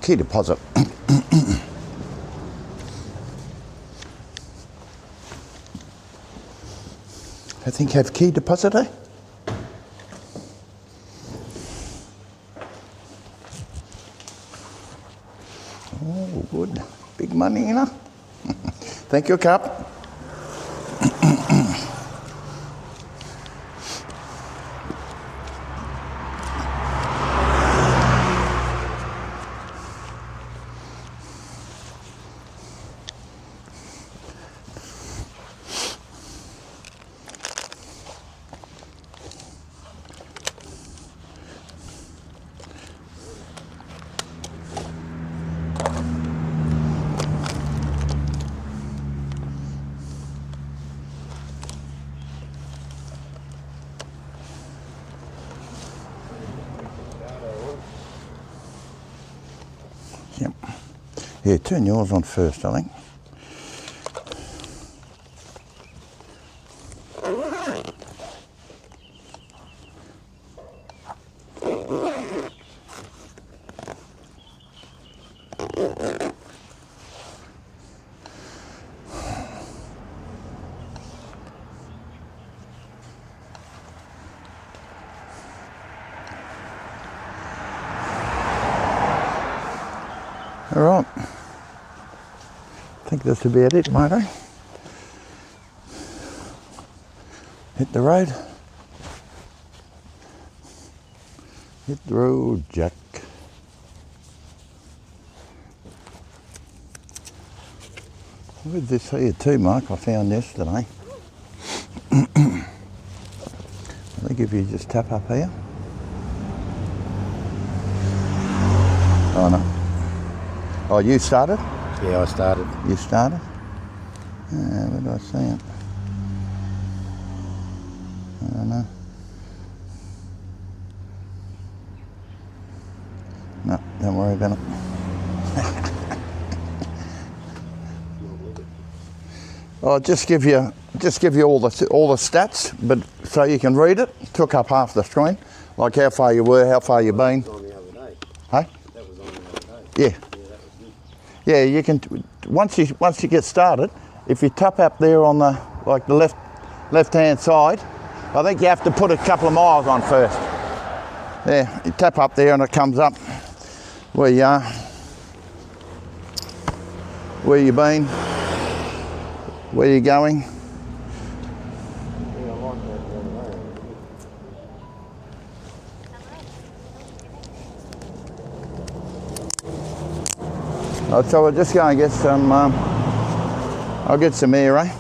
Key deposit. I think have key deposit, eh? Oh, good. Big money, you know. Thank you, Cap. Yep. Yeah, turn yours on first, I think. All right. I think that's about it, mate, eh? Hit the road. Hit the road, Jack. With this here too, Mark, I found yesterday. I think if you just tap up here. Oh no. Oh, you started? Yeah, I started. You started? Where did I see it? I don't know. No, don't worry about it. I'll just give you all the stats, but so you can read it. Took up half the screen, like how far you were, how far you've been. That was on the other day. Hey? That was on the other day. Yeah. Yeah, that was good. Yeah, you can. Once you get started, if you tap up there on the left hand side, I think you have to put a couple of miles on first. There, you tap up there and it comes up where you are, where you've been, where you're going. Yeah, I like that the other day. So we're just going to get some. I'll get some air, eh?